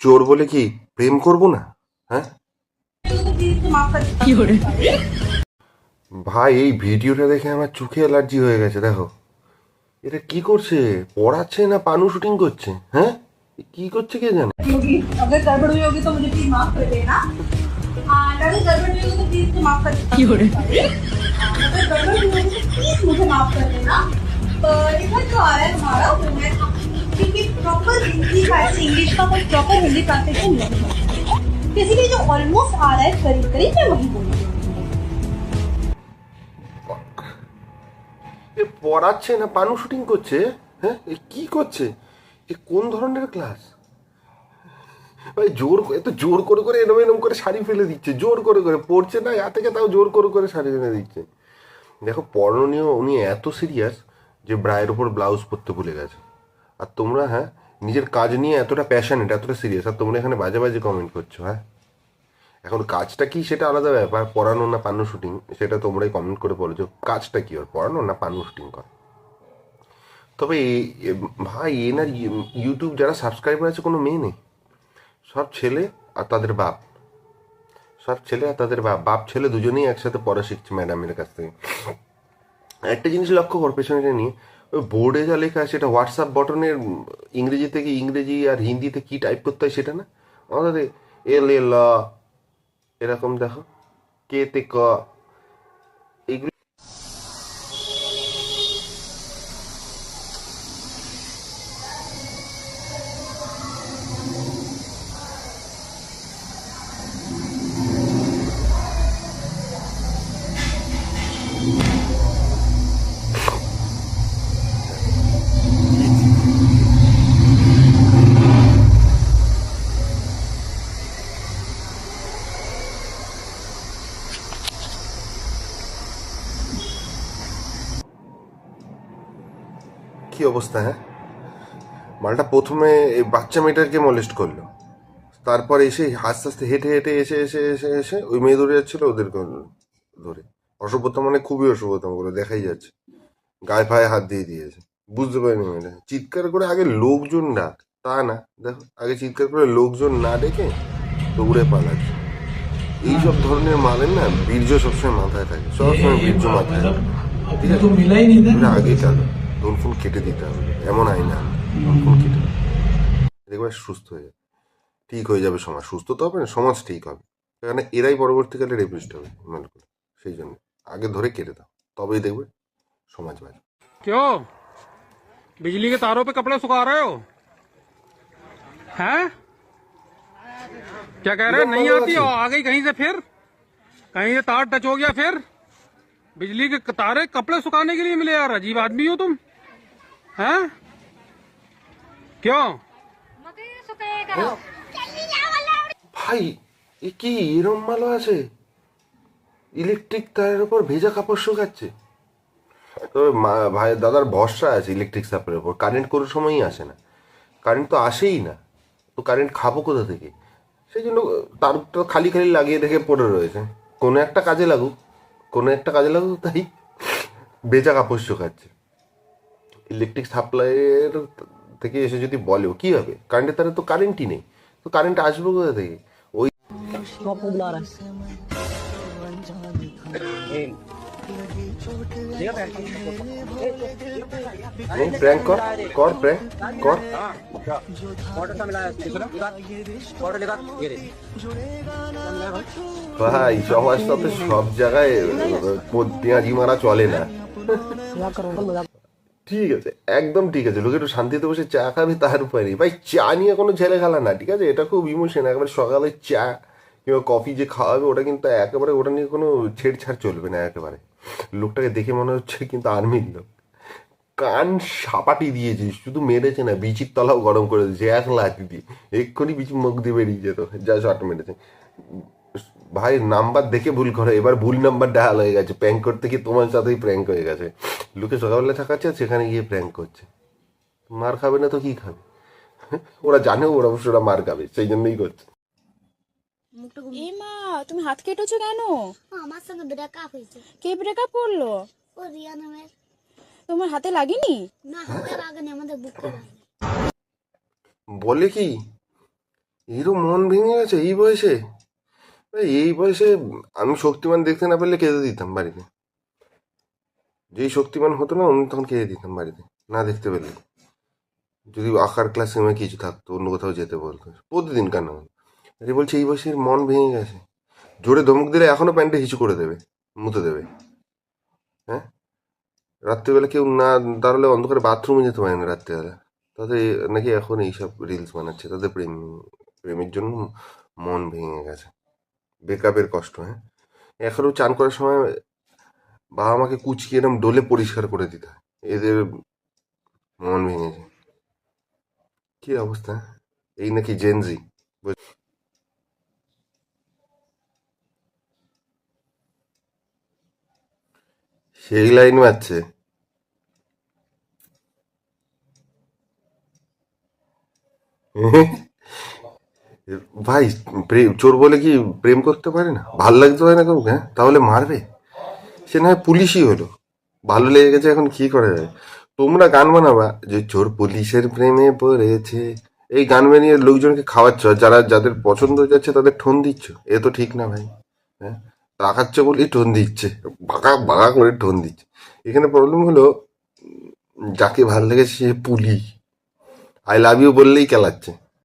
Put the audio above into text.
চোর বলে কি প্রেম করব না? হ্যাঁ ভাই, এই ভিডিওটা দেখে আমার চোখে অ্যালার্জি হয়ে গেছে। দেখো এটা কি করছে, পড়াচ্ছে না পানু শুটিং করছে? হ্যাঁ কি করছে কে জানে। अगर गड़बड़ हुई होगी तो मुझे प्लीज माफ कर देना। अगर गड़बड़ हुई होगी तो प्लीज मुझे माफ कर देना। अगर गड़बड़ हुई होगी तो प्लीज मुझे माफ कर देना। इसमें जो आ रहा है हमारा वो है क्योंकि प्रॉपर हिंदी का इंग्लिश का कोई प्रॉपर हिंदी ट्रांसलेशन नहीं है, इसीलिए जो ऑलमोस्ट आ रहा है करीब करीब मैं वही बोलूँ। এ পড়াচ্ছে না পানু শুটিং করছে? হ্যাঁ এ কি করছে? এ কোন ধরনের ক্লাস ভাই? এত জোর করে করে এরম এরম করে শাড়ি ফেলে দিচ্ছে, জোর করে করে পড়ছে না ইয়া থেকে, তাও জোর করে করে শাড়ি ফেলে দিচ্ছে। দেখো পড়ানো নিয়ে উনি এত সিরিয়াস যে ব্রায়ের উপর ব্লাউজ পরতে ভুলে গেছে। আর তোমরা হ্যাঁ নিজের কাজ নিয়ে এতটা প্যাশনেট, এতটা সিরিয়াস, আর তোমরা এখানে বাজে বাজে কমেন্ট করছো। হ্যাঁ এখন কাজটা কি সেটা আলাদা ব্যাপার, পড়ানো না পানু শুটিং সেটা তোমরাই কমেন্ট করে বলো যে কাজটা কি, ওর পড়ানো না পানু শুটিং কর। তবে ভাই এনার ইউটিউব যারা সাবস্ক্রাইবার আছে কোনো মেয়ে নেই, সব ছেলে আর তাদের বাপ, সব ছেলে আর তাদের বাপ, বাপ ছেলে দুজনেই একসাথে পড়া শিখছে ম্যাডামের কাছ থেকে। একটা জিনিস লক্ষ্য কর পেছনে নিয়ে, ওই বোর্ডে যা লেখা আছে সেটা হোয়াটসঅ্যাপ বটনের ইংরেজি থেকে ইংরেজি আর হিন্দিতে কি টাইপ করতে হয় সেটা না। আমাদের এল এ ল এরকম দেখো, কে তে ক, এইগুলো কি অবস্থা। হ্যাঁ মালটা প্রথমে এই বাচ্চা মেয়েটাকে মলেস্ট করলো, তারপর এসে আস্তে আস্তে হেঁটে হেঁটে এসে এসে এসে এসে ওই মেয়ে ধরে যাচ্ছিল, ওদেরকে ধরে অসভ্যতা, মানে খুবই অসভ্যতা বলে দেখাই যাচ্ছে, গায়ে ফায়ে হাত দিয়ে দিয়েছে। বুঝতে পারিনি মেয়েটা চিৎকার করে, আগে লোকজন ডাক, তা না, দেখো আগে চিৎকার করে লোকজন না ডেকে দৌড়ে পালাচ্ছে। এইসব ধরনের মালের না বীর্য সবসময় মাথায় থাকে, সবসময় বীর্য মাথায় থাকে। ঠিক আছে এটা আগে চালো, ফোন কেটে দিতে হবে, এমন আইন আন, ফোন কেটে দিতে, দেখবে সুস্থ হয়ে যাবে, ঠিক হয়ে যাবে সমাজ। সুস্থ তো হবে না, সমাজ ঠিক হবে, কারণ এরাই পরবর্তীকালে রেপিস্ট হবে মালগুলো। সেই জন্য আগে ধরে কেটে দাও, তবেই দেখবে সমাজ বাঁচবে। क्यों बिजली के तारों पे कपड़े सुखा रहे हो? हैं? क्या कह रहे हो? नहीं आती हो? आ गई कहीं से, फिर कहीं से तार टच हो गया, फिर बिजली के तारे कपड़े सुखाने के लिए मिले? यार अजीब आदमी हो तुम। हैं? क्यों? ভাই এ কি এরম মালও আছে, ইলেকট্রিক তারের উপর ভেজা কাপড় শুকাচ্ছে। তবে ভাই দাদার ভরসা আছে ইলেকট্রিক সাপ্লাইয়ের উপর, কারেন্ট কোনো সময়ই আসে না, কারেন্ট তো আসেই না, তো কারেন্ট খাবো কোথা থেকে? সেই জন্য তারটা খালি খালি লাগিয়ে দেখে পড়ে রয়েছে, কোনো একটা কাজে লাগুক, কোনো একটা কাজে লাগুক, তাই ভেজা কাপড় শুকাচ্ছে। ইলেকট্রিক সাপ্লাইয়ের থেকে এসে যদি বলেও কী হবে, কারেন্টের তারে তো কারেন্টই নেই, তো কারেন্ট আসবে কোথা থেকে? ওই প্র্যাঙ্ক কর কর প্র্যাঙ্ক কর। ভাই সবার সাথে সব জায়গায় পেঁয়াজি মারা চলে না। ঠিক আছে, একদম ঠিক আছে, লোকে একটু শান্তিতে বসে চা খাবে তার উপায় নেই ভাই, চা নিয়ে কোনো ছেলে খেলা না, ঠিক আছে? এটা খুব ইমোশন, একেবারে সকালে চা কিংবা কফি যে খাওয়াবে ওটা কিন্তু একেবারে, ওটা নিয়ে কোনো ছেড়ছাড় চলবে না একেবারে। লোকটাকে দেখে মনে হচ্ছে কিন্তু আর্মির লোক, কান সাপাটি দিয়েছিস, শুধু মেরেছে না বিচির তলাও গরম করে দিয়েছে এক লাঠি দিয়ে, এক্ষুনি বিচি মুখ দিয়ে বেরিয়ে যেত, যা শট মেরেছে। ভাই নাম্বার দেখে ভুল করে, এবার ভুল নাম্বার ডায়াল হয়ে গেছে, প্র্যাঙ্ক করতে গিয়ে তোমার সাথেই প্র্যাঙ্ক হয়ে গেছে। লোকে সকালবেলা থাকাচ্ছে সেখানে গিয়ে প্র্যাঙ্ক করছে, মার খাবে না তো কি খাবে? ওরা জানে ওরা অবশ্য ওরা মার খাবে, সেই জন্যই করছে। এ মা, তুমি হাত কেটেছো কেন? আমার সঙ্গে ব্রেকআপ হয়েছে। কে ব্রেকআপ করলো? ও রিয়া নামের। তোমার হাতে লাগেনি? না হাতে লাগেনি, আমাদের বুকে লাগে। বলে কি এরও মন ভেঙে গেছে এই বয়সে? ভাই, এই বয়সে আমি শক্তিমান দেখতে না পারলে কেঁদে দিতাম বাড়িতে। যেই শক্তিমান হতো না অমনি তখন কেঁদে দিতাম বাড়িতে, না দেখতে পেলে। যদি আঁকার ক্লাস সেমে কিছু থাকতো, অন্য কোথাও যেতে বলতো, প্রতিদিন কান্না। আরে বলছে এই বয়সে এর মন ভেঙে গেছে। জোরে ধমক দিলে এখনো প্যান্টে হিচু করে দেবে, মুতে দেবে। হ্যাঁ, রাত্রিবেলা কেউ না দাঁড়ালে অন্ধকারে বাথরুমে যেতে পারে না রাত্রিবেলা। তাদের নাকি এখন এইসব রিলস বানাচ্ছে, তাদের প্রেমের জন্য মন ভেঙে গেছে। ব্রেকআপের কষ্ট। হ্যাঁ, এখনও চান করার সময় বাবা মাকে কুচকিয়ে এরম ডোলে পরিষ্কার করে দিতে হয়। এদের মন ভেঙেছে। কি অবস্থা! এই নাকি জেনজি। সেই লাইন মারছে। ভাই, চোর বলে কি প্রেম করতে পারে না? ভাল লাগতে হয় না কাউকে? হ্যাঁ, তাহলে মারবে? সে না হয় পুলিশই হলো, ভালো লেগে গেছে, এখন কি করা যায়? তোমরা গান বানাবা যে চোর পুলিশের প্রেমে পড়েছে, এই গান বানিয়ে লোকজনকে খাওয়াচ্ছ, আর যাদের পছন্দ হয়ে যাচ্ছে তাদের ঠোন দিচ্ছ। এ তো ঠিক না ভাই। হ্যাঁ, তাকাচ্ছ বলেই ঠোন দিচ্ছে, বাঁকা বাঁকা করে ঠোন দিচ্ছে। এখানে প্রবলেম হলো, যাকে ভাল লেগেছে সে পুলি, আই লাভ ইউ বললেই কেলাচ্ছে।